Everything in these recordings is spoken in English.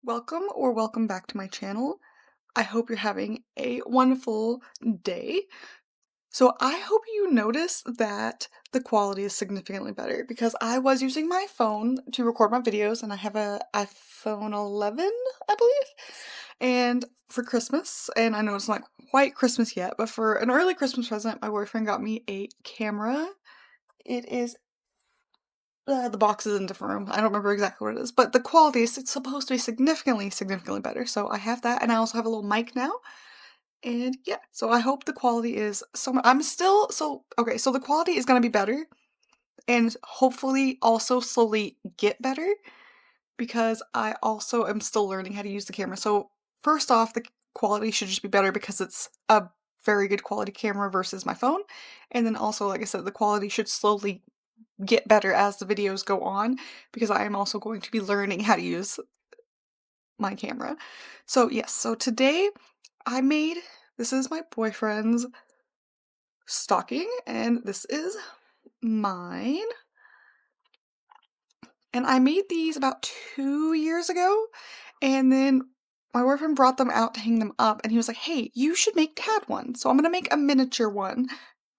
Welcome back to my channel. I hope you're having a wonderful day. So I hope you notice that the quality is significantly better because I was using my phone to record my videos and I have a iPhone 11, I believe. And for Christmas, and I know it's not quite Christmas yet, but for an early Christmas present, my boyfriend got me a camera. It is the box is in a different room. I don't remember exactly what it is, but the quality is it's supposed to be significantly better. So I have that, and I also have a little mic now. And yeah, so I hope the quality is so much. I'm still so okay. So the quality is gonna be better, and hopefully also slowly get better because I also am still learning how to use the camera. So first off, the quality should just be better because it's a very good quality camera versus my phone, and then also, like I said, the quality should slowly get better as the videos go on because I am also going to be learning how to use my camera. So yes, so today I made this is my boyfriend's stocking and this is mine. And I made these about 2 years ago and then my boyfriend brought them out to hang them up and he was like, hey, you should make Dad one. So I'm gonna make a miniature one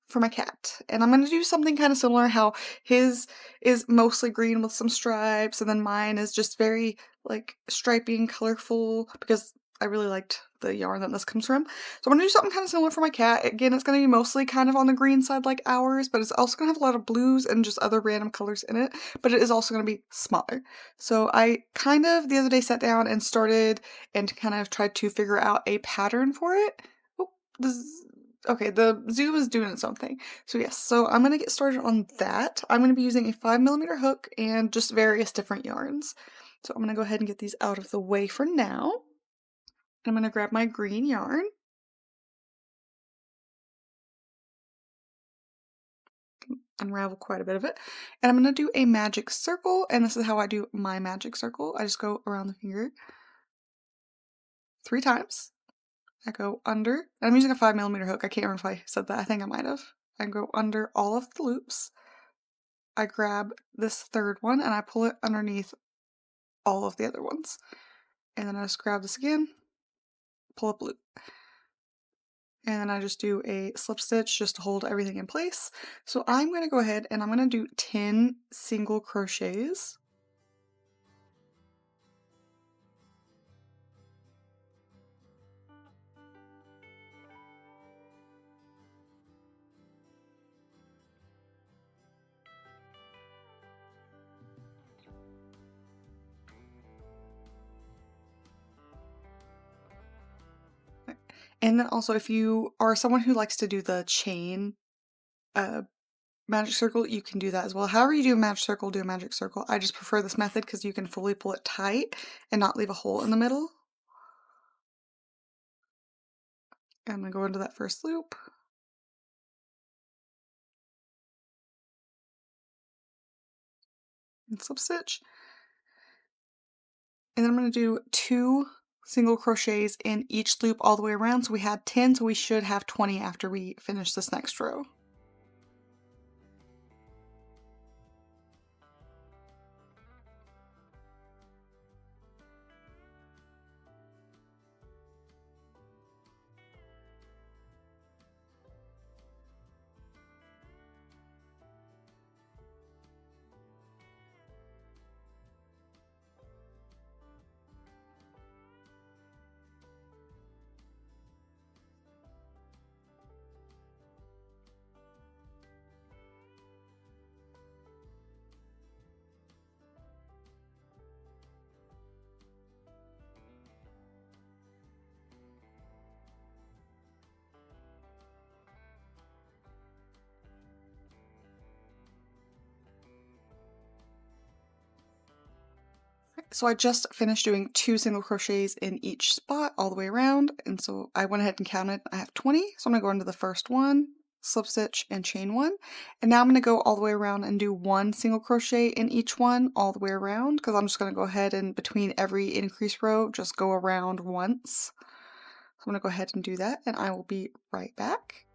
for my cat. And I'm gonna do something kind of similar how his is mostly green with some stripes and then mine is just very like stripy and colorful because I really liked the yarn that this comes from. So I'm gonna do something kind of similar for my cat. Again, it's gonna be mostly kind of on the green side like ours, but it's also gonna have a lot of blues and just other random colors in it, but it is also gonna be smaller. So I kind of the other day sat down and started and kind of tried to figure out a pattern for it. Oh, okay, the zoom is doing its own thing. So yes, so I'm gonna get started on that. I'm gonna be using a 5mm hook and just various different yarns. So I'm gonna go ahead and get these out of the way for now. I'm gonna grab my green yarn. Unravel quite a bit of it. And I'm gonna do a magic circle, and this is how I do my magic circle. I just go around the finger 3 times. I go under, and I'm using a 5mm hook. I can't remember if I said that. I think I might have. I go under all of the loops. I grab this third one and I pull it underneath all of the other ones. And then I just grab this again, pull up loop. And then I just do a slip stitch just to hold everything in place. So I'm going to go ahead and I'm going to do 10 single crochets. And then also if you are someone who likes to do the chain magic circle, you can do that as well. However you do a magic circle, do a magic circle. I just prefer this method because you can fully pull it tight and not leave a hole in the middle. I'm going to go into that first loop. And slip stitch. And then I'm going to do 2 single crochets in each loop all the way around. So we had 10, so we should have 20 after we finish this next row. So I just finished doing 2 single crochets in each spot all the way around, and so I went ahead and counted. I have 20, so I'm going to go into the first one, slip stitch and chain 1, and now I'm going to go all the way around and do 1 single crochet in each one all the way around because I'm just going to go ahead and between every increase row just go around once. So I'm going to go ahead and do that and I will be right back.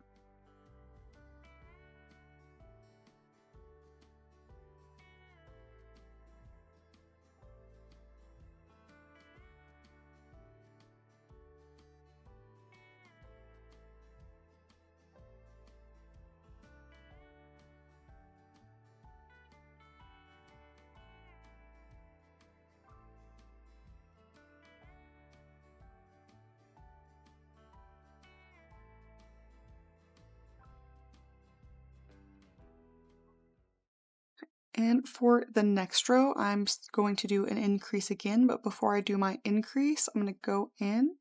And for the next row, I'm going to do an increase again, but before I do my increase, I'm going to go in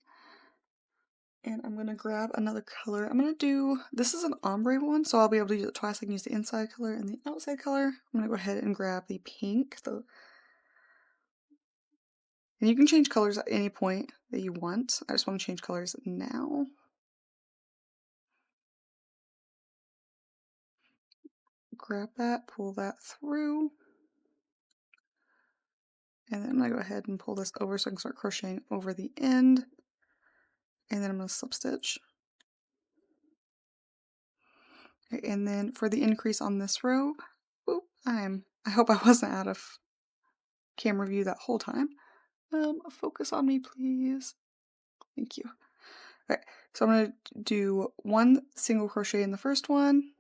and I'm going to grab another color. I'm going to do, this is an ombre one, so I'll be able to use it twice. I can use the inside color and the outside color. I'm going to go ahead and grab the pink. And you can change colors at any point that you want. I just want to change colors now. Grab that, pull that through. And then I'm going to go ahead and pull this over so I can start crocheting over the end. And then I'm going to slip stitch. Okay, and then for the increase on this row, whoop, I hope I wasn't out of camera view that whole time. Focus on me, please. Thank you. Okay, so I'm going to do 1 single crochet in the first one,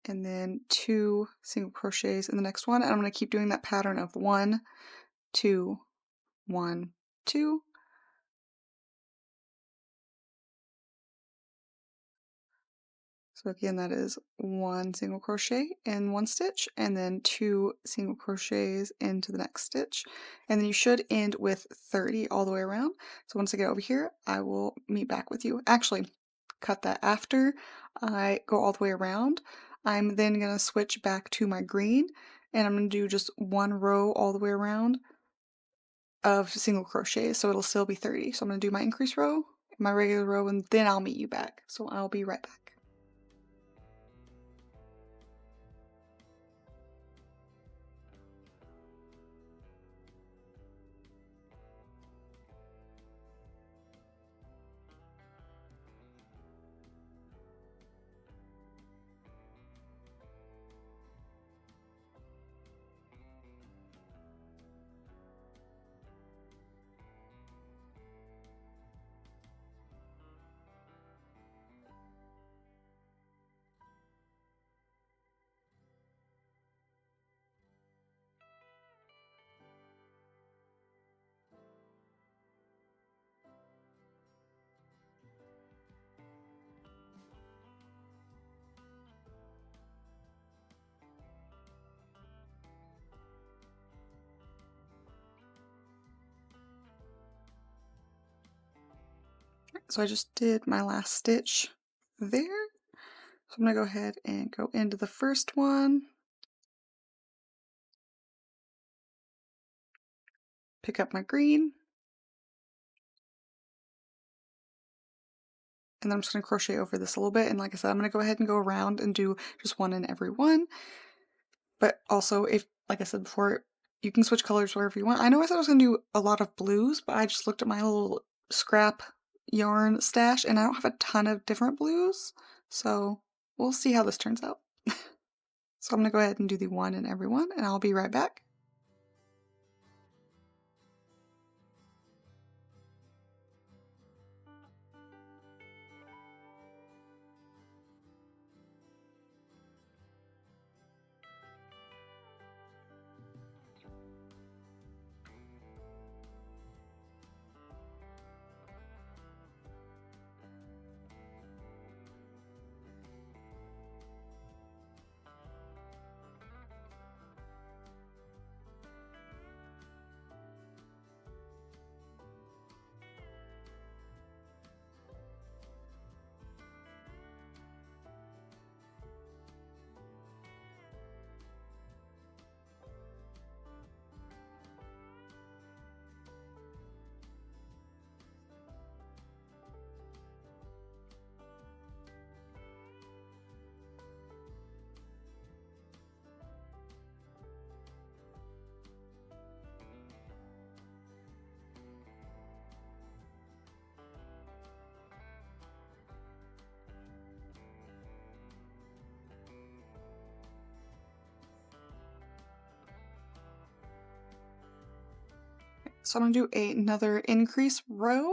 and then 2 single crochets in the next one, and I'm going to keep doing that pattern of 1, 2, 1, 2. So again, that is 1 single crochet in 1 stitch, and then 2 single crochets into the next stitch, and then you should end with 30 all the way around. So once I get over here, I will meet back with you. Actually, cut that. After I go all the way around, I'm then going to switch back to my green, and I'm going to do just 1 row all the way around of single crochets, so it'll still be 30. So I'm going to do my increase row, my regular row, and then I'll meet you back. So I'll be right back. So I just did my last stitch there. So I'm going to go ahead and go into the first one, pick up my green, and then I'm just going to crochet over this a little bit. And like I said, I'm going to go ahead and go around and do just 1 in every one. But also, if, like I said before, you can switch colors wherever you want. I know I said I was going to do a lot of blues, but I just looked at my little scrap yarn stash and I don't have a ton of different blues. So we'll see how this turns out. So I'm going to go ahead and do the 1 in every one, and I'll be right back. So I'm going to do another increase row.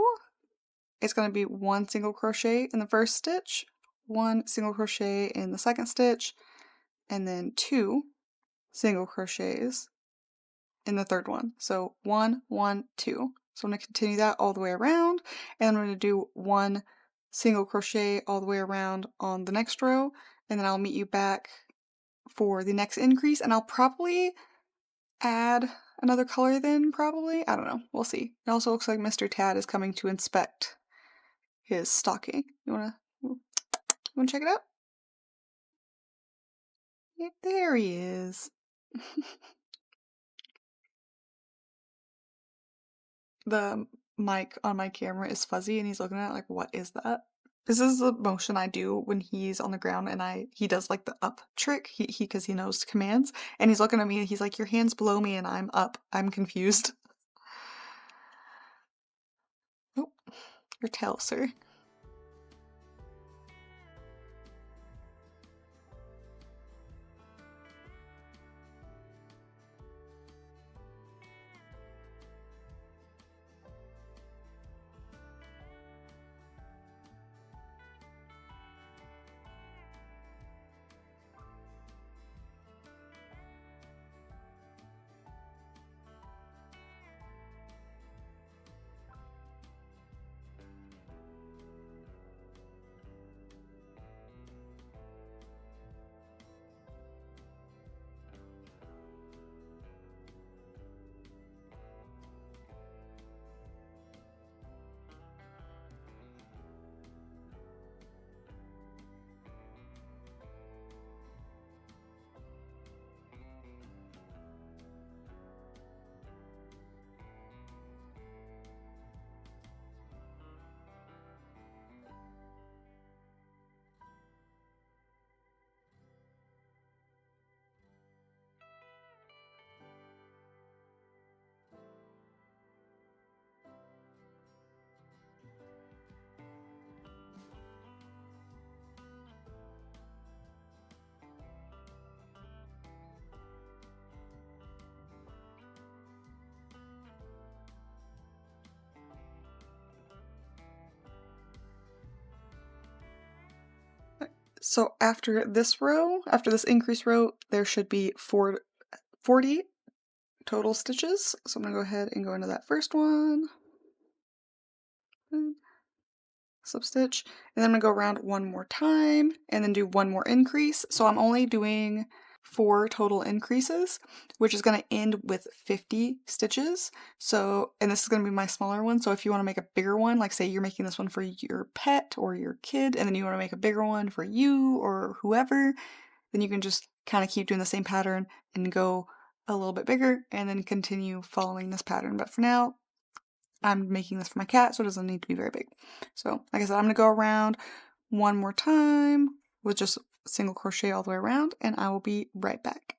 It's going to be 1 single crochet in the first stitch, 1 single crochet in the second stitch, and then 2 single crochets in the third one. So 1, 1, 2. So I'm going to continue that all the way around, and I'm going to do 1 single crochet all the way around on the next row, and then I'll meet you back for the next increase, and I'll probably add another color then, probably. I don't know. We'll see. It also looks like Mr. Tad is coming to inspect his stocking. You wanna check it out? Yeah, there he is. The mic on my camera is fuzzy and he's looking at it like, what is that? This is the motion I do when he's on the ground and he does like the up trick. Because he knows commands and he's looking at me and he's like, your hand's below me and I'm up. I'm confused. Oh, your tail, sir. So after this row, after this increase row, there should be 40 total stitches. So I'm gonna go ahead and go into that first one. Slip stitch, and then I'm gonna go around one more time and then do one more increase. So I'm only doing 4 total increases, which is gonna end with 50 stitches. So, and this is gonna be my smaller one. So if you wanna make a bigger one, like say you're making this one for your pet or your kid, and then you wanna make a bigger one for you or whoever, then you can just kind of keep doing the same pattern and go a little bit bigger and then continue following this pattern. But for now, I'm making this for my cat, so it doesn't need to be very big. So, like I said, I'm going to go around one more time with just single crochet all the way around, and I will be right back.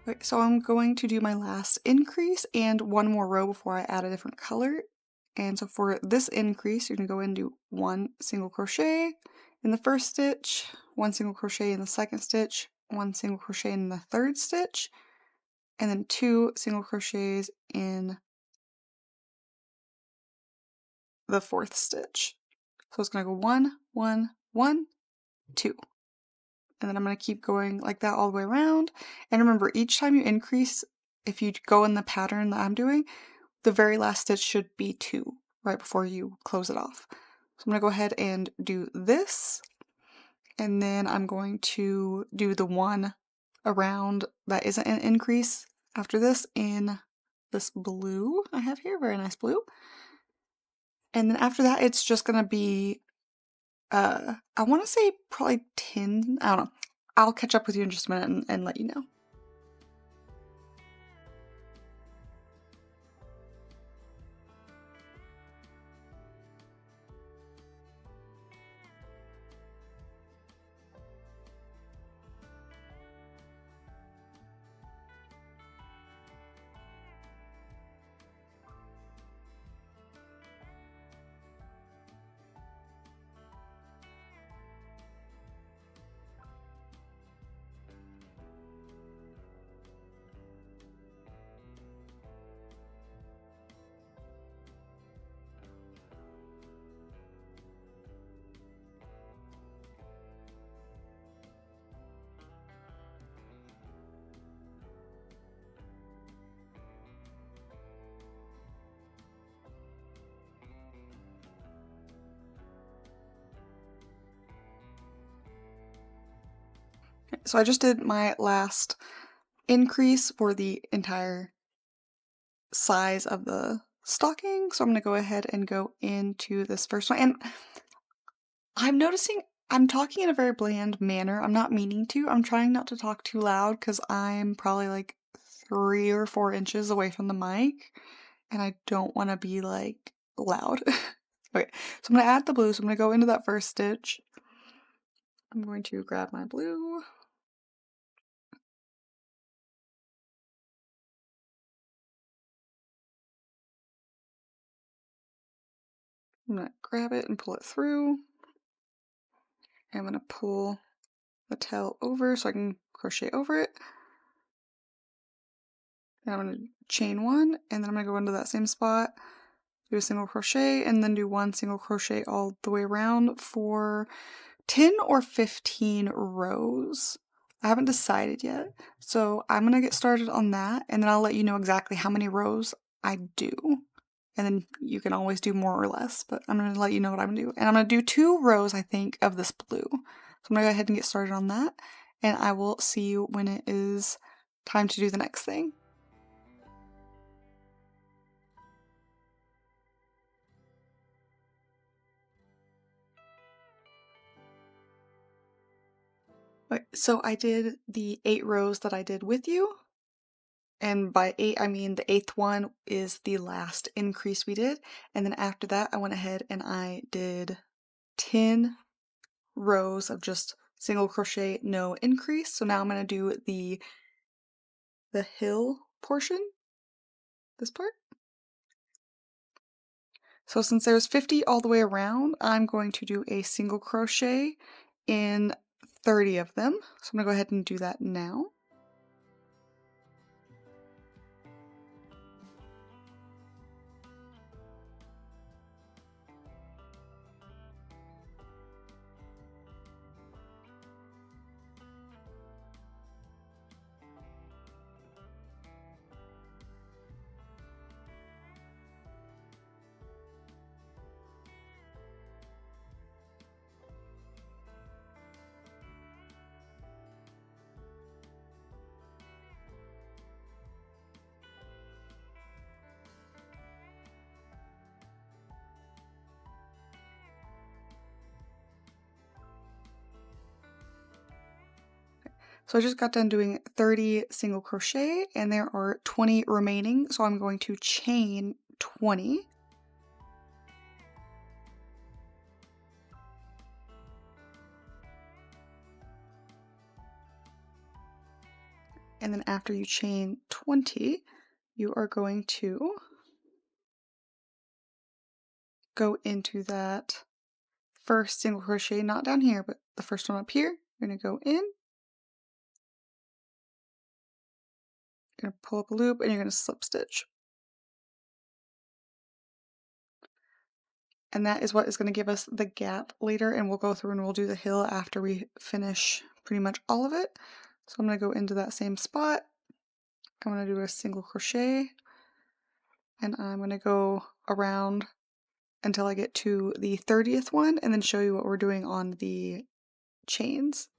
Okay, so I'm going to do my last increase and one more row before I add a different color. And so for this increase, you're going to go in and do 1 single crochet in the first stitch, 1 single crochet in the second stitch, 1 single crochet in the third stitch, and then 2 single crochets in the fourth stitch. So it's going to go 1, 1, 1, 2. And then I'm going to keep going like that all the way around. And remember, each time you increase, if you go in the pattern that I'm doing, the very last stitch should be 2 right before you close it off. So I'm going to go ahead and do this. and then I'm going to do the one around that isn't an increase after this in this blue I have here, very nice blue. And then after that, it's just gonna be, I wanna say probably 10, I don't know. I'll catch up with you in just a minute and let you know. So I just did my last increase for the entire size of the stocking, so I'm gonna go ahead and go into this first one, and I'm noticing I'm talking in a very bland manner. I'm not meaning to. I'm trying not to talk too loud because I'm probably like 3 or 4 inches away from the mic, and I don't want to be like loud. Okay, so I'm gonna add the blue. So I'm gonna go into that first stitch. I'm going to grab my blue. I'm gonna grab it and pull it through. I'm gonna pull the tail over so I can crochet over it. And I'm gonna chain one, and then I'm gonna go into that same spot, do a single crochet, and then do one single crochet all the way around for 10 or 15 rows. I haven't decided yet, so I'm gonna get started on that, and then I'll let you know exactly how many rows I do. And then you can always do more or less, but I'm gonna let you know what I'm gonna do. And I'm gonna do 2 rows, I think, of this blue. So I'm gonna go ahead and get started on that, and I will see you when it is time to do the next thing. Okay, so I did the 8 rows that I did with you, and by 8 I mean the 8th one is the last increase we did, and then after that I went ahead and I did 10 rows of just single crochet, no increase. So now I'm going to do the hill portion, this part. So since there's 50 all the way around, I'm going to do a single crochet in 30 of them. So I'm going to go ahead and do that now. So I just got done doing 30 single crochet and there are 20 remaining, so I'm going to chain 20. And then after you chain 20, you are going to go into that first single crochet, not down here, but the first one up here. You're going to go in, you're going to pull up a loop, and you're going to slip stitch. And that is what is going to give us the gap later, and we'll go through and we'll do the hill after we finish pretty much all of it. So I'm going to go into that same spot. I'm going to do a single crochet, and I'm going to go around until I get to the 30th one, and then show you what we're doing on the chains.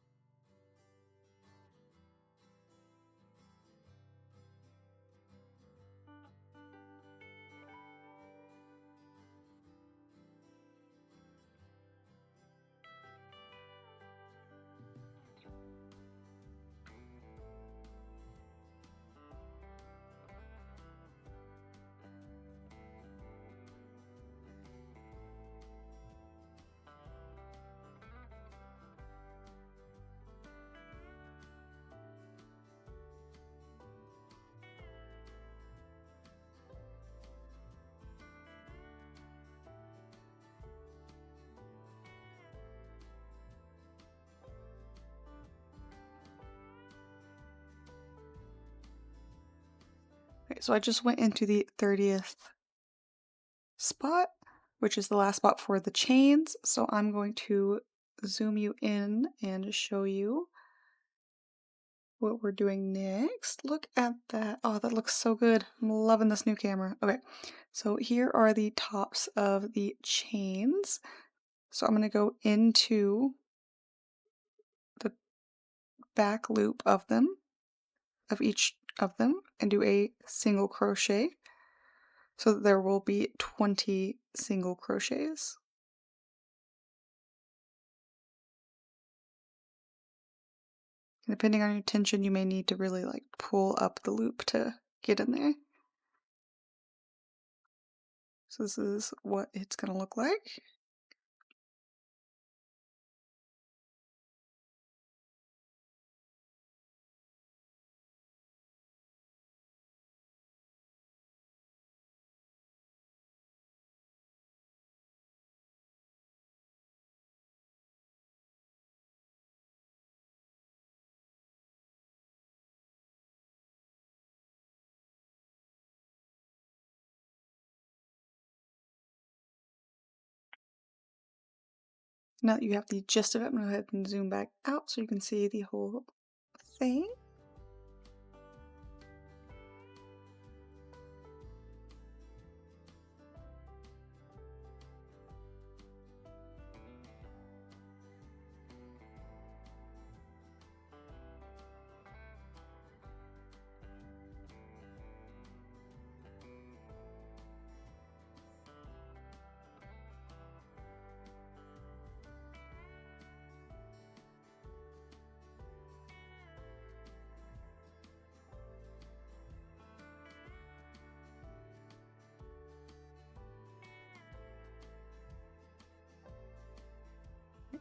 Okay, so I just went into the 30th spot, which is the last spot for the chains. So I'm going to zoom you in and show you what we're doing next. Look at that. Oh, that looks so good. I'm loving this new camera. Okay, so here are the tops of the chains. So I'm going to go into the back loop of them, of each of them, and do a single crochet. So that there will be 20 single crochets. And depending on your tension, you may need to really like pull up the loop to get in there. So this is what it's going to look like. Now that you have the gist of it, I'm going to go ahead and zoom back out so you can see the whole thing.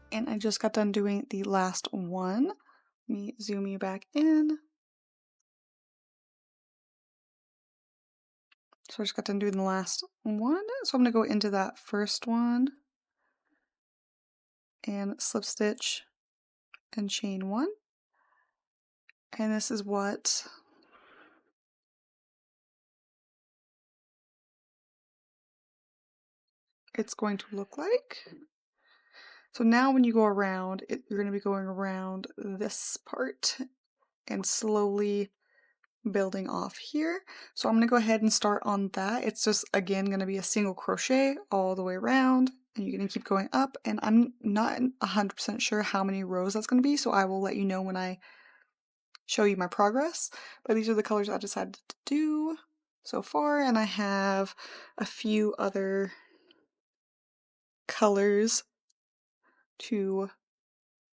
And I just got done doing the last one. Let me zoom you back in. So I just got done doing the last one. So I'm going to go into that first one and slip stitch and chain one. And this is what it's going to look like. So now when you go around, you're going to be going around this part and slowly building off here. So I'm going to go ahead and start on that. It's just again going to be a single crochet all the way around, and you're going to keep going up, and I'm not 100% sure how many rows that's going to be, so I will let you know when I show you my progress. But these are the colors I decided to do so far, and I have a few other colors to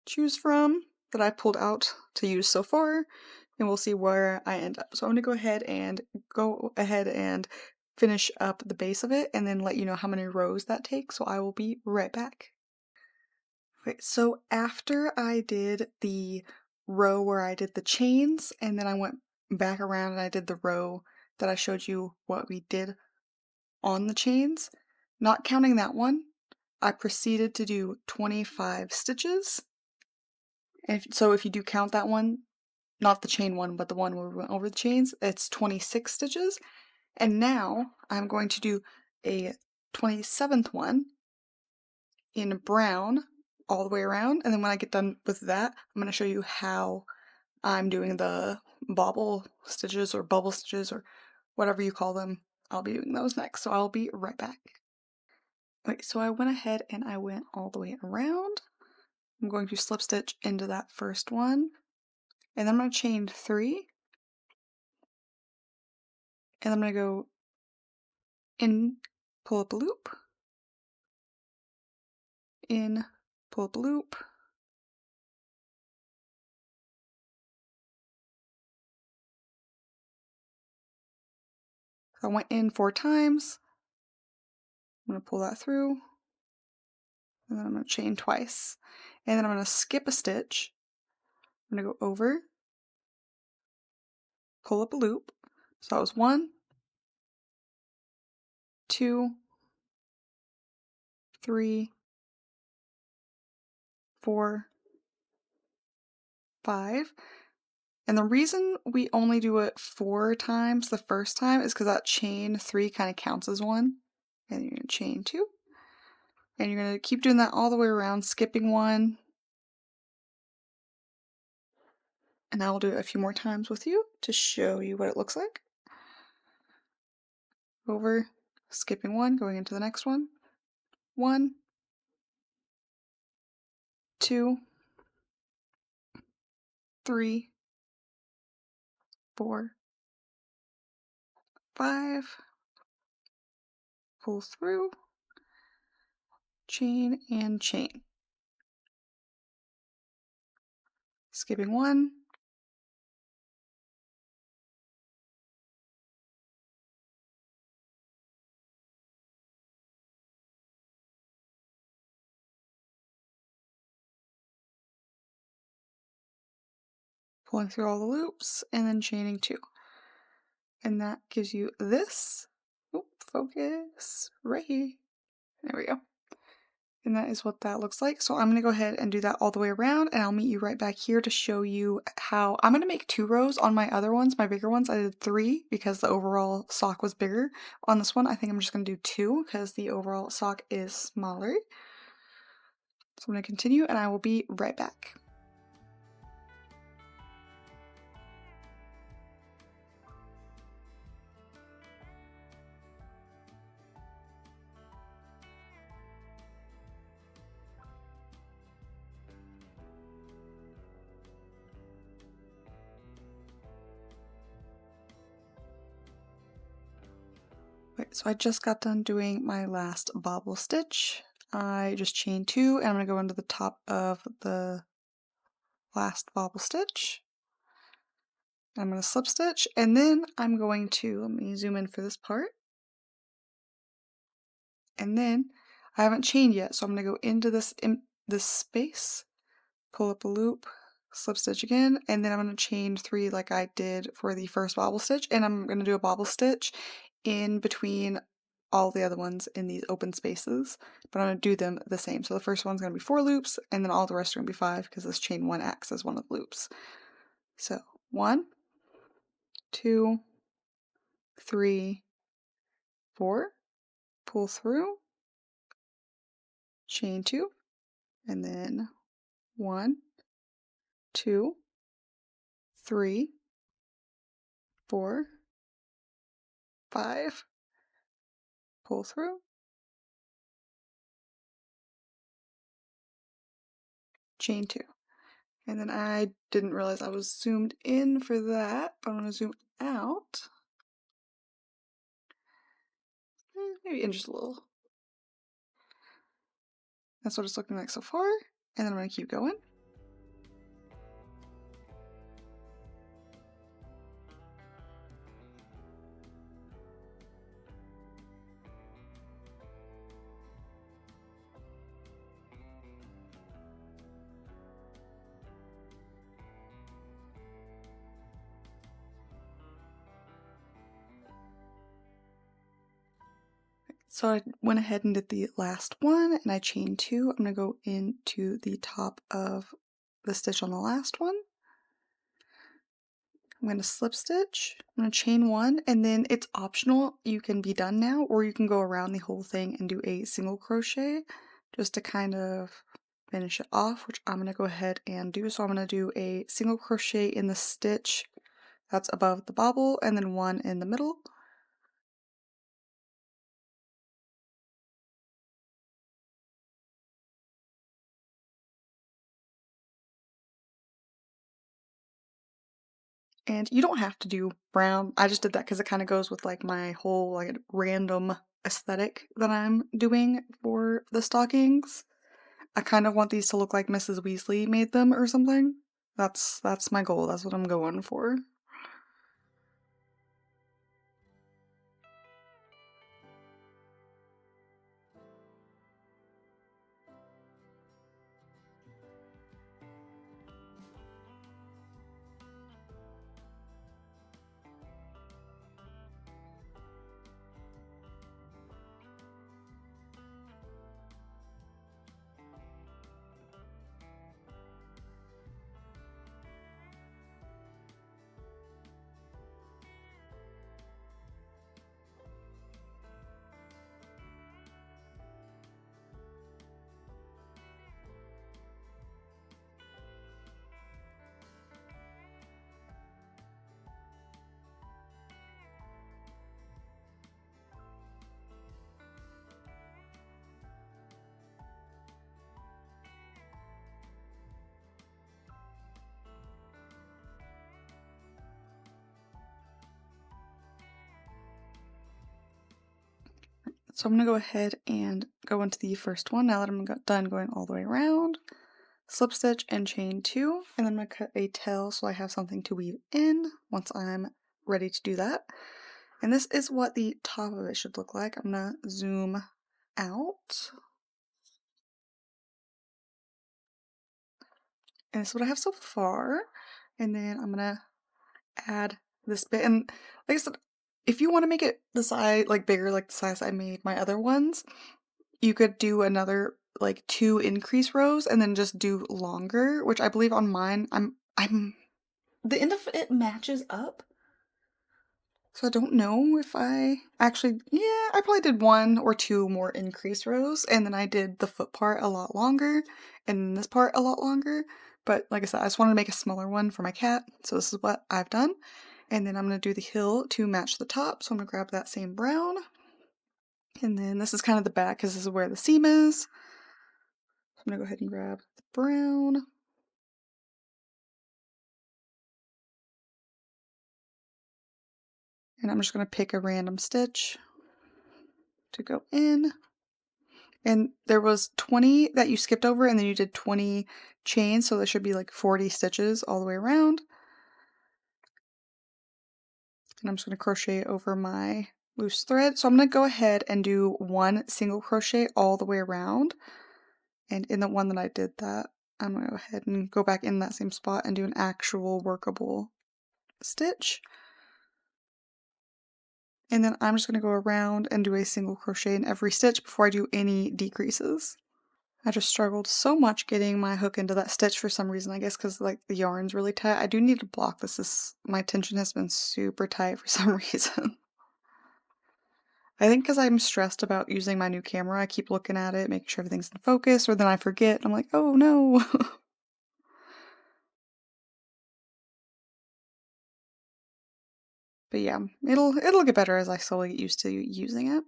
choose from that I pulled out to use so far, and we'll see where I end up. So I'm going to go ahead and finish up the base of it and then let you know how many rows that takes. So I will be right back. Okay, so after I did the row where I did the chains and then I went back around and I did the row that I showed you what we did on the chains, not counting that one, I proceeded to do 25 stitches. And so if you do count that one, not the chain one, but the one where we went over the chains, it's 26 stitches. And now I'm going to do a 27th one in brown all the way around. And then when I get done with that, I'm going to show you how I'm doing the bobble stitches or bubble stitches or whatever you call them. I'll be doing those next. So I'll be right back. Okay, so I went ahead and I went all the way around. I'm going to slip stitch into that first one, and then I'm going to chain 3, and I'm going to go in, pull up a loop, in, pull up a loop, so I went in 4 times, I'm going to pull that through, and then I'm going to chain twice, and then I'm going to skip a stitch, I'm going to go over, pull up a loop, so that was 1, 2, 3, 4, 5, and the reason we only do it 4 times the first time is because that chain 3 kind of counts as one. And you're going to chain 2. And you're going to keep doing that all the way around, skipping 1. And I will do it a few more times with you to show you what it looks like. Over, skipping 1, going into the next one. 1, 2, 3, 4, 5. Pull through, chain, and chain. Skipping 1, pulling through all the loops, and then chaining 2. And that gives you this. Oop, focus right here. There we go. And that is what that looks like. So I'm going to go ahead and do that all the way around, and I'll meet you right back here to show you how I'm going to make 2 rows on my other ones, my bigger ones. I did 3 because the overall sock was bigger. On this one, I think I'm just going to do 2 because the overall sock is smaller. So I'm going to continue, and I will be right back. Right, so I just got done doing my last bobble stitch. I just chained 2, and I'm going to go into the top of the last bobble stitch. I'm going to slip stitch, and then I'm going to, let me zoom in for this part, and then I haven't chained yet, so I'm going to go into this space, pull up a loop, slip stitch again, and then I'm going to chain 3 like I did for the first bobble stitch, and I'm going to do a bobble stitch in between all the other ones in these open spaces, but I'm going to do them the same. So the first one's going to be 4 loops, and then all the rest are going to be 5 because this chain 1 acts as one of the loops. So 1, 2, 3, 4, pull through, chain 2, and then 1, 2, 3, 4, 5, pull through, chain 2. And then I didn't realize I was zoomed in for that, but I'm going to zoom out. Maybe in just a little. That's what it's looking like so far. And then I'm going to keep going. So I went ahead and did the last one, and I chained 2. I'm going to go into the top of the stitch on the last one. I'm going to slip stitch, I'm going to chain 1, and then it's optional. You can be done now, or you can go around the whole thing and do a single crochet just to kind of finish it off, which I'm going to go ahead and do. So I'm going to do a single crochet in the stitch that's above the bobble, and then 1 in the middle. And you don't have to do brown. I just did that because it kind of goes with like my whole like random aesthetic that I'm doing for the stockings. I kind of want these to look like Mrs. Weasley made them or something. That's my goal. That's what I'm going for. So I'm going to go ahead and go into the first one now that I'm done going all the way around. Slip stitch and chain 2, and then I'm going to cut a tail so I have something to weave in once I'm ready to do that. And this is what the top of it should look like. I'm going to zoom out. And this is what I have so far. And then I'm going to add this bit. And like I said, if you want to make it the size, like bigger, like the size I made my other ones, you could do another like 2 increase rows and then just do longer, which I believe on mine, I'm the end of it matches up. So I don't know if I actually, yeah, I probably did 1 or 2 more increase rows, and then I did the foot part a lot longer, and this part a lot longer. But like I said, I just wanted to make a smaller one for my cat, so this is what I've done. And then I'm going to do the heel to match the top, so I'm going to grab that same brown. And then this is kind of the back, because this is where the seam is. So I'm going to go ahead and grab the brown. And I'm just going to pick a random stitch to go in. And there was 20 that you skipped over, and then you did 20 chains, so there should be like 40 stitches all the way around. And I'm just going to crochet over my loose thread. So I'm going to go ahead and do 1 single crochet all the way around. And in the one that I did that, I'm going to go ahead and go back in that same spot and do an actual workable stitch. And then I'm just going to go around and do a single crochet in every stitch before I do any decreases. I just struggled so much getting my hook into that stitch for some reason, I guess because like the yarn's really tight. I do need to block this. My tension has been super tight for some reason. I think because I'm stressed about using my new camera, I keep looking at it, making sure everything's in focus, or then I forget. I'm like, oh no. But yeah, it'll get better as I slowly get used to using it.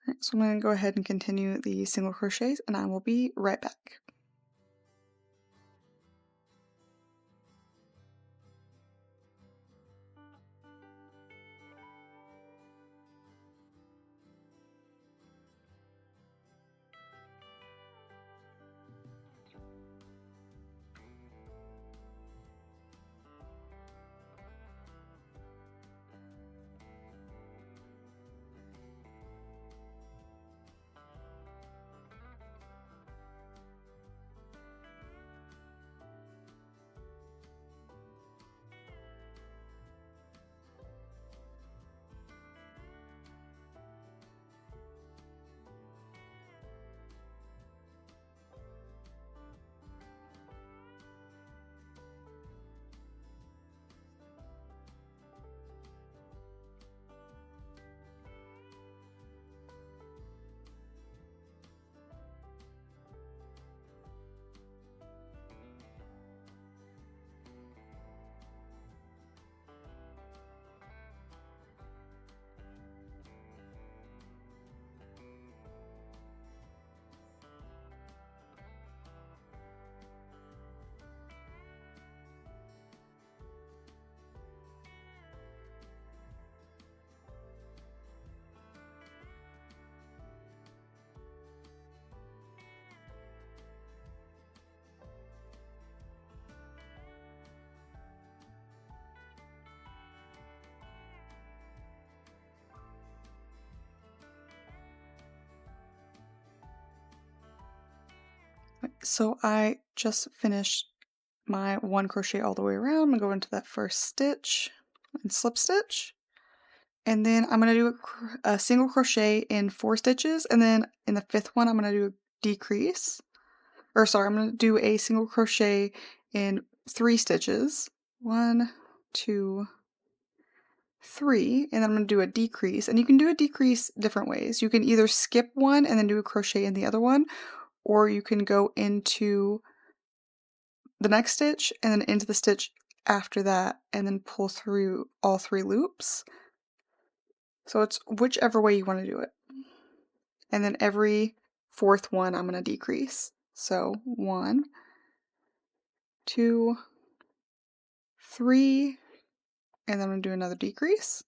Alright, so I'm going to go ahead and continue the single crochets, and I will be right back. So I just finished my one crochet all the way around. I'm gonna go into that first stitch and slip stitch. And then I'm gonna do a single crochet in 4 stitches, and then in the 5th one I'm gonna do a decrease. Or sorry, I'm gonna do a single crochet in 3 stitches. 1, 2, 3, and then I'm gonna do a decrease. And you can do a decrease different ways. You can either skip one and then do a crochet in the other one, or you can go into the next stitch and then into the stitch after that and then pull through all 3 loops. So it's whichever way you want to do it. And then every 4th one I'm going to decrease. So 1, 2, 3, and then I'm going to do another decrease.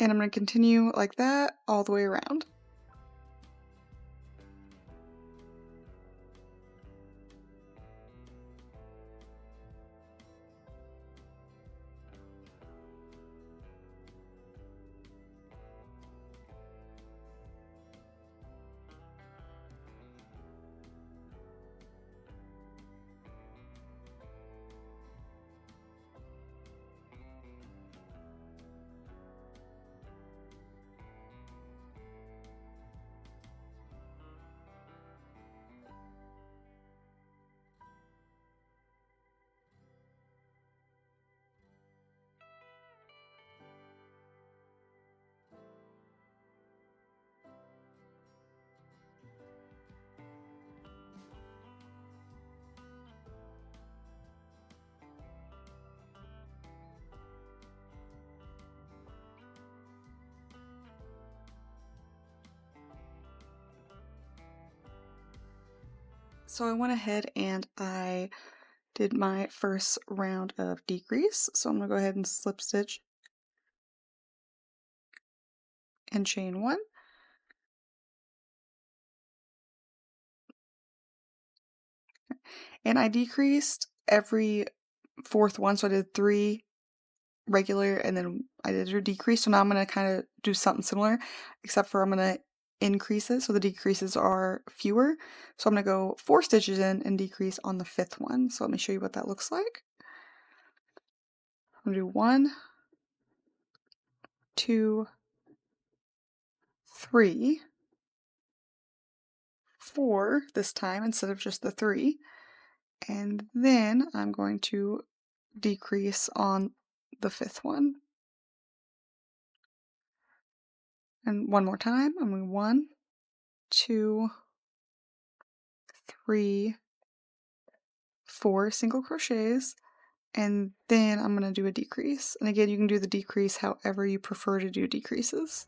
And I'm going to continue like that all the way around. So I went ahead and I did my first round of decrease. So I'm going to go ahead and slip stitch and chain 1. And I decreased every 4th one, so I did 3 regular and then I did a decrease. So now I'm going to kind of do something similar, except for I'm going to increase it so the decreases are fewer. So I'm going to go 4 stitches in and decrease on the 5th one. So let me show you what that looks like. I'm going to do 1, 2, 3, 4 this time instead of just the 3. And then I'm going to decrease on the 5th one. And one more time, I'm going 1, 2, 3, 4 single crochets, and then I'm going to do a decrease. And again, you can do the decrease however you prefer to do decreases.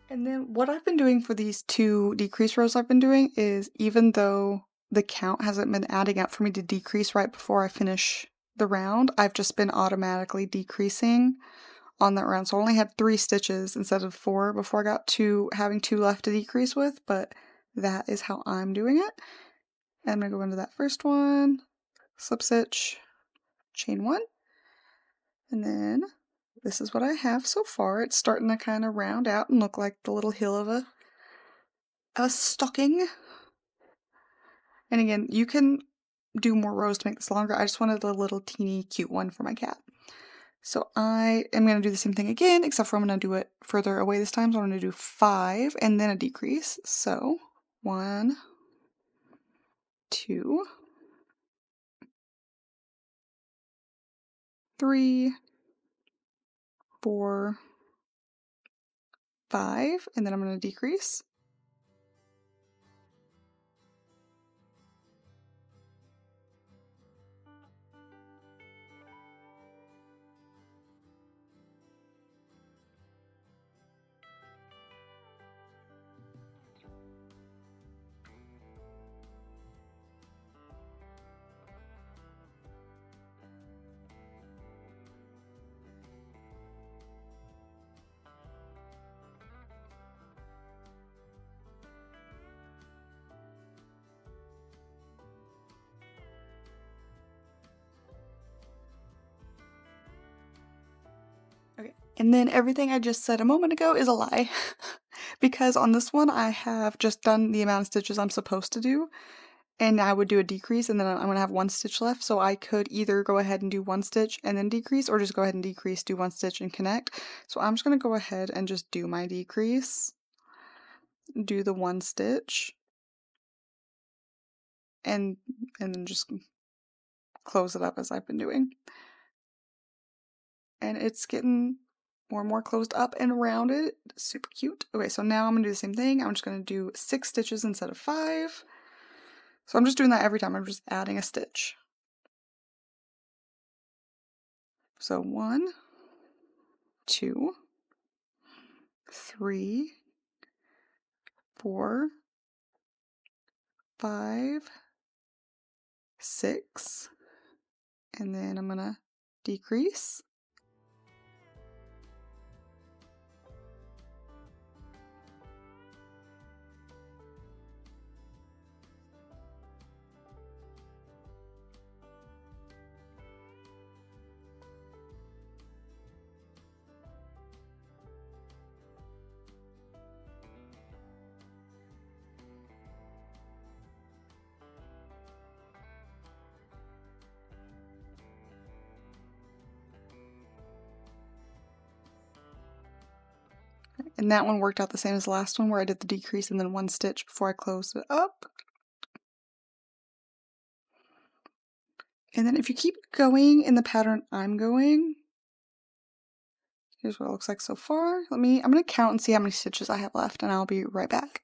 And then what I've been doing for these 2 decrease rows I've been doing is, even though the count hasn't been adding up for me to decrease right before I finish the round, I've just been automatically decreasing on that round. So I only had 3 stitches instead of 4 before I got to having 2 left to decrease with, but that is how I'm doing it. And I'm going to go into that first one, slip stitch, chain 1, and then this is what I have so far. It's starting to kind of round out and look like the little hill of a stocking. And again, you can do more rows to make this longer. I just wanted a little teeny cute one for my cat. So I am going to do the same thing again, except for I'm going to do it further away this time. So I'm going to do 5 and then a decrease. So 1, 2, 3, 4, 5, and then I'm going to decrease. And then everything I just said a moment ago is a lie. Because on this one, I have just done the amount of stitches I'm supposed to do, and I would do a decrease, and then I'm gonna have 1 stitch left, so I could either go ahead and do 1 stitch and then decrease, or just go ahead and decrease, do 1 stitch, and connect. So I'm just gonna go ahead and just do my decrease, do the 1 stitch, and then just close it up as I've been doing. And it's getting more and more closed up and rounded. Super cute. Okay, so now I'm gonna do the same thing. I'm just gonna do 6 stitches instead of 5. So I'm just doing that every time. I'm just adding a stitch. So 1, 2, 3, 4, 5, 6, and then I'm gonna decrease. And that one worked out the same as the last one where I did the decrease and then 1 stitch before I closed it up. And then if you keep going in the pattern I'm going, here's what it looks like so far. I'm gonna count and see how many stitches I have left, and I'll be right back.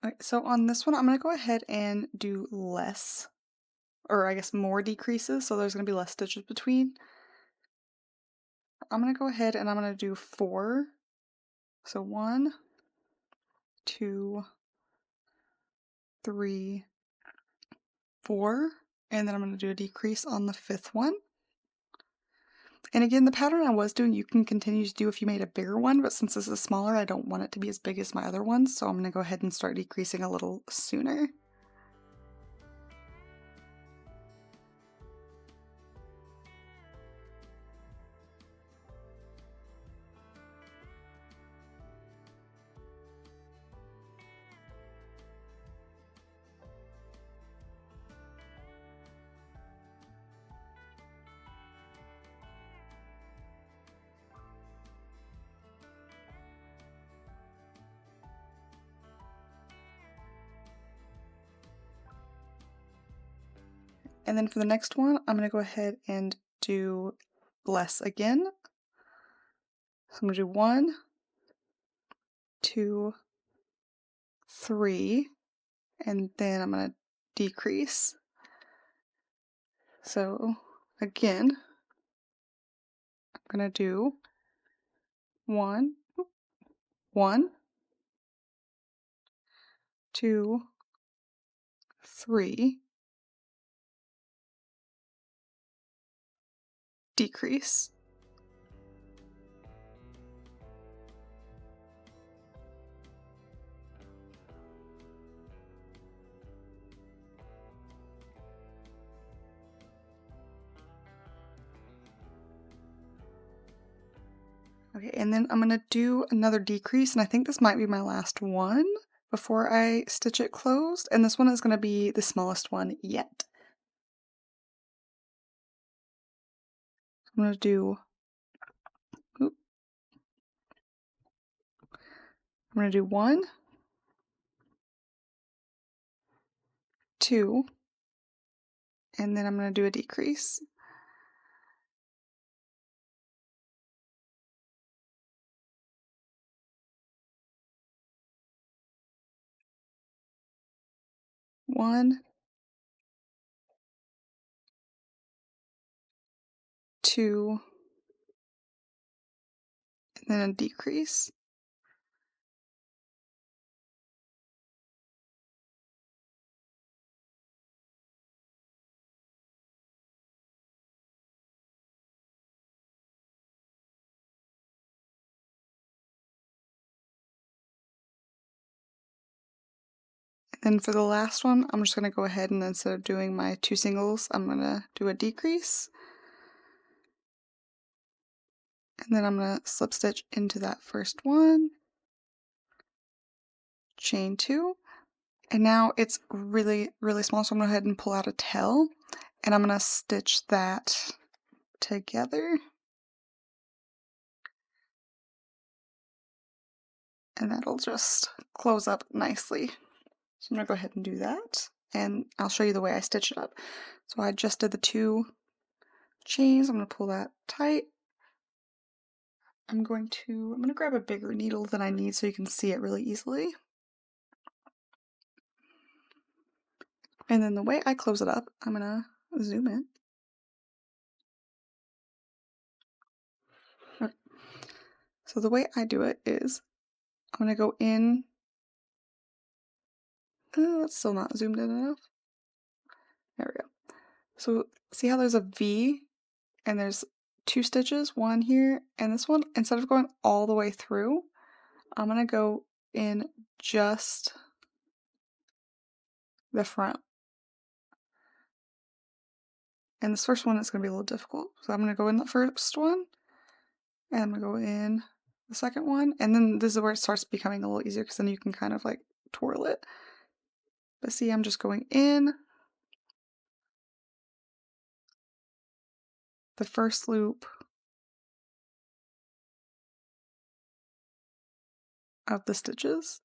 Okay, so on this one, I'm gonna go ahead and do less, or I guess more decreases, so there's gonna be less stitches between. I'm gonna go ahead and I'm gonna do 4. So 1, 2, 3, 4, and then I'm gonna do a decrease on the 5th one. And again, the pattern I was doing, you can continue to do if you made a bigger one, but since this is smaller, I don't want it to be as big as my other ones, so I'm gonna go ahead and start decreasing a little sooner. And then for the next one, I'm gonna go ahead and do less again. So I'm gonna do 1, 2, 3, and then I'm gonna decrease. So again, I'm gonna do 1, 1, 2, 3, decrease. Okay, and then I'm gonna do another decrease, and I think this might be my last one before I stitch it closed, and this one is gonna be the smallest one yet. I'm gonna do, oop, I'm gonna do 1, 2, and then I'm gonna do a decrease. 1, 2, and then a decrease. 'And for the last one, I'm just gonna go ahead and instead of doing my 2 singles, I'm gonna do a decrease. And then I'm going to slip stitch into that first one, chain 2, and now it's really, really small, so I'm going to go ahead and pull out a tail, and I'm going to stitch that together, and that'll just close up nicely. So I'm going to go ahead and do that, and I'll show you the way I stitch it up. So I just did the 2 chains. I'm going to pull that tight. I'm going to grab a bigger needle than I need so you can see it really easily. And then the way I close it up, I'm going to zoom in. Okay. So the way I do it is I'm going to go in. That's still not zoomed in enough. There we go. So see how there's a V and there's 2 stitches, one here and this one? Instead of going all the way through, I'm going to go in just the front. And this first one is going to be a little difficult. So I'm going to go in the first one, and I'm going to go in the second one, and then this is where it starts becoming a little easier because then you can kind of like twirl it. But see, I'm just going in the first loop of the stitches.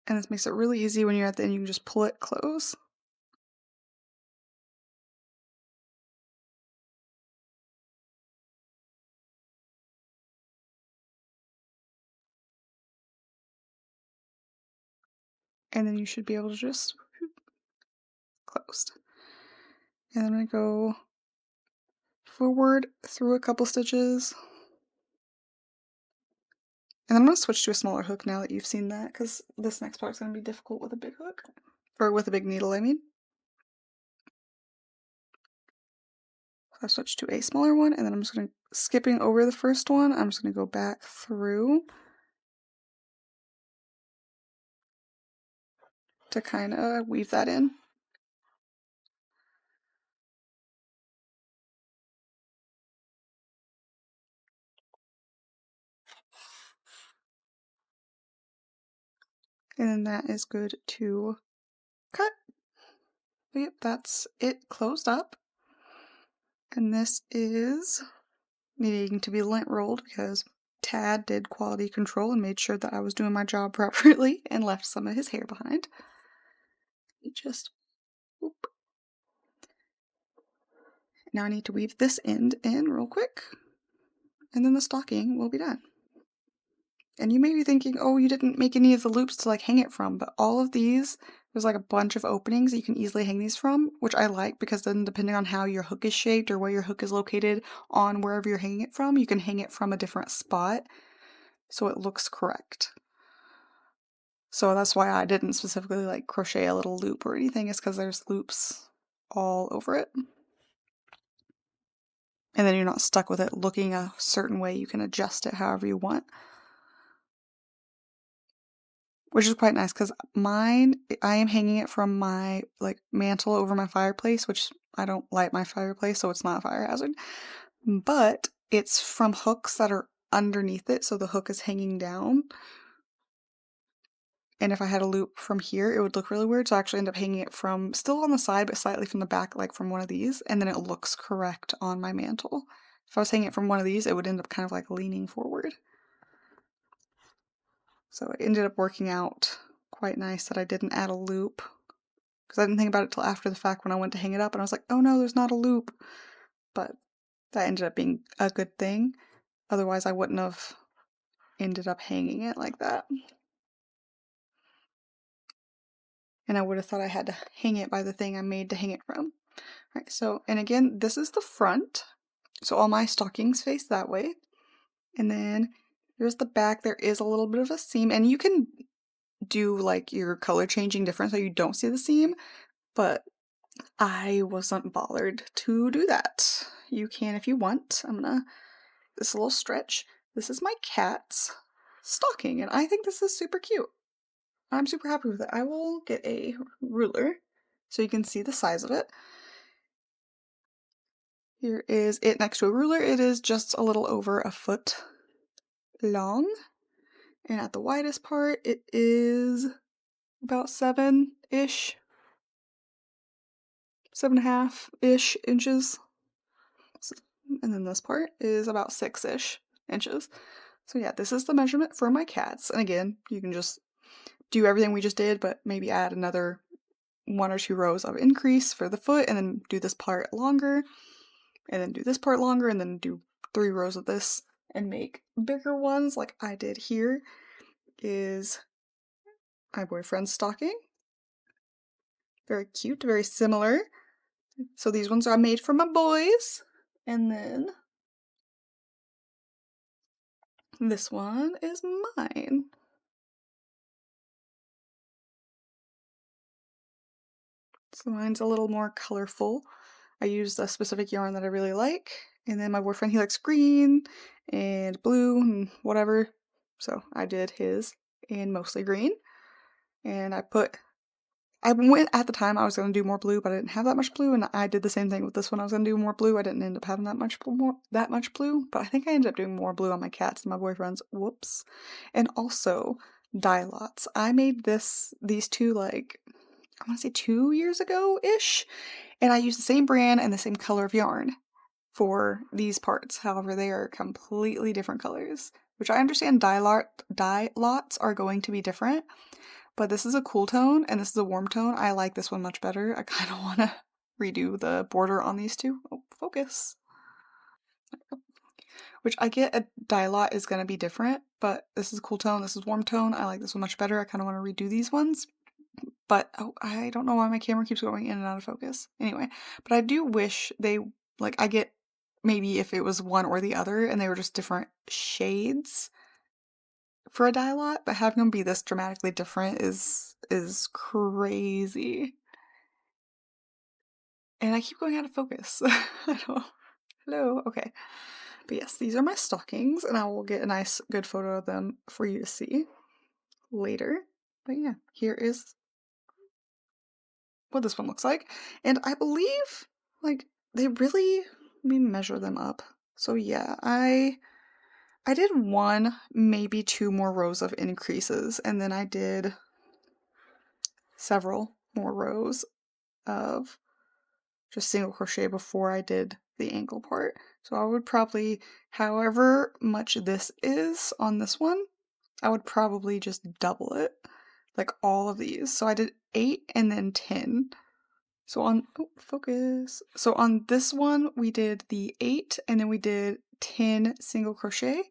And this makes it really easy when you're at the end, you can just pull it close. And then you should be able to just closed. And then I'm going to go forward through a couple stitches. And I'm going to switch to a smaller hook now that you've seen that, because this next part is going to be difficult with a big hook. Or with a big needle, I mean. So I switch to a smaller one, and then I'm just going to, skipping over the first one, I'm just going to go back through to kind of weave that in. And then that is good to cut. Yep, that's it closed up. And this is needing to be lint rolled because Tad did quality control and made sure that I was doing my job properly and left some of his hair behind. It just, whoop. Now I need to weave this end in real quick, and then the stocking will be done. And you may be thinking, oh, you didn't make any of the loops to like hang it from, but all of these, there's like a bunch of openings that you can easily hang these from, which I like because then depending on how your hook is shaped or where your hook is located on wherever you're hanging it from, you can hang it from a different spot so it looks correct. So that's why I didn't specifically like crochet a little loop or anything, is because there's loops all over it. And then you're not stuck with it looking a certain way. You can adjust it however you want. Which is quite nice because mine, I am hanging it from my like mantle over my fireplace, which I don't light my fireplace, so it's not a fire hazard. But it's from hooks that are underneath it, so the hook is hanging down. And if I had a loop from here, it would look really weird, so I actually end up hanging it from, still on the side, but slightly from the back, like from one of these, and then it looks correct on my mantle. If I was hanging it from one of these, it would end up kind of like leaning forward. So it ended up working out quite nice that I didn't add a loop, because I didn't think about it till after the fact when I went to hang it up, and I was like, oh no, there's not a loop. But that ended up being a good thing. Otherwise, I wouldn't have ended up hanging it like that. And I would have thought I had to hang it by the thing I made to hang it from. All right, so, and again, this is the front. So all my stockings face that way. And then here's the back. There is a little bit of a seam, and you can do like your color changing different so you don't see the seam, but I wasn't bothered to do that. You can if you want. I'm gonna, this little stretch. This is my cat's stocking, and I think this is super cute. I'm super happy with it. I will get a ruler so you can see the size of it. Here is it next to a ruler. It is just a little over a foot long. And at the widest part, it is about 7-ish, 7.5-ish inches. And then this part is about 6-ish inches. So yeah, this is the measurement for my cats. And again, you can just do everything we just did, but maybe add another 1 or 2 rows of increase for the foot, and then do this part longer, and then do this part longer, and then do 3 rows of this and make bigger ones like I did here. Is my boyfriend's stocking. Very cute, very similar. So these ones are made for my boys. And then this one is mine. So mine's a little more colorful. I used a specific yarn that I really like. And then my boyfriend, he likes green and blue and whatever. So I did his in mostly green. And I went at the time I was going to do more blue, but I didn't have that much blue, and I did the same thing with this one. I was going to do more blue. I didn't end up having that much blue, but I think I ended up doing more blue on my cats than my boyfriend's. Whoops. And also dye lots. I made these two like I want to say 2 years ago-ish, and I used the same brand and the same color of yarn for these parts. However, they are completely different colors, which I understand dye lots are going to be different. But this is a cool tone, and this is a warm tone. I like this one much better. I kind of want to redo the border on these two. Oh, focus. Which I get a dye lot is going to be different, but this is a cool tone. This is warm tone. I like this one much better. I kind of want to redo these ones. But, oh, I don't know why my camera keeps going in and out of focus. Anyway, but I do wish they, like, I get maybe if it was one or the other and they were just different shades for a dye lot, but having them be this dramatically different is crazy. And I keep going out of focus. I don't. Hello. Okay. But yes, these are my stockings, and I will get a nice, good photo of them for you to see later. But yeah, here is what this one looks like. And I believe, like, they really, let me measure them up. So yeah, I did 1, maybe 2 more rows of increases, and then I did several more rows of just single crochet before I did the ankle part. So I would probably, however much this is on this one, I would probably just double it, like all of these. So I did 8 and then 10. So on, oh, focus. So on this one, we did the 8 and then we did 10 single crochet.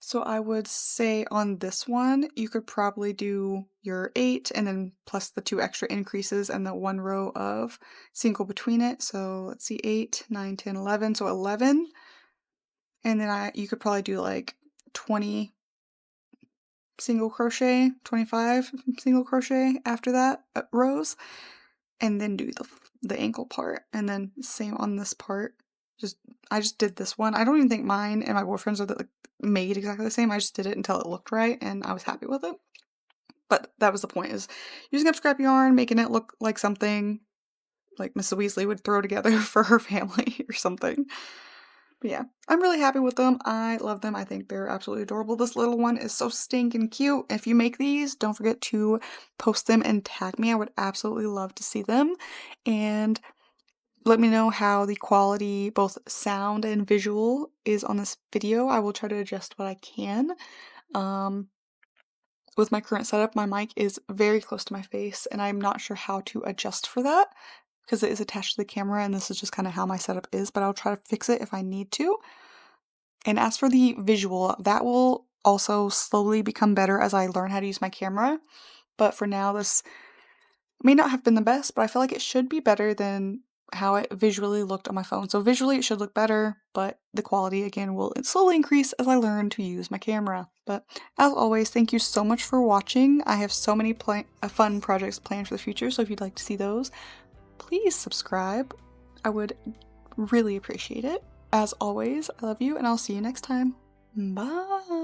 So I would say on this one, you could probably do your 8 and then plus the 2 extra increases and the 1 row of single between it. So let's see, 8, 9, 10, 11. So 11. And then you could probably do like 20 single crochet, 25 single crochet after that rows, and then do the ankle part. And then same on this part. I just did this one. I don't even think mine and my boyfriend's are like made exactly the same. I just did it until it looked right and I was happy with it. But that was the point, is using up scrap yarn, making it look like something like Mrs. Weasley would throw together for her family or something. But yeah, I'm really happy with them. I love them. I think they're absolutely adorable. This little one is so stinking cute. If you make these, don't forget to post them and tag me. I would absolutely love to see them. And let me know how the quality, both sound and visual, is on this video. I will try to adjust what I can. With my current setup, my mic is very close to my face, and I'm not sure how to adjust for that because it is attached to the camera, and this is just kind of how my setup is, but I'll try to fix it if I need to. And as for the visual, that will also slowly become better as I learn how to use my camera. But for now, this may not have been the best, but I feel like it should be better than how it visually looked on my phone. So visually it should look better, but the quality again will slowly increase as I learn to use my camera. But as always, thank you so much for watching. I have so many fun projects planned for the future, so if you'd like to see those, please subscribe. I would really appreciate it. As always, I love you, and I'll see you next time. Bye!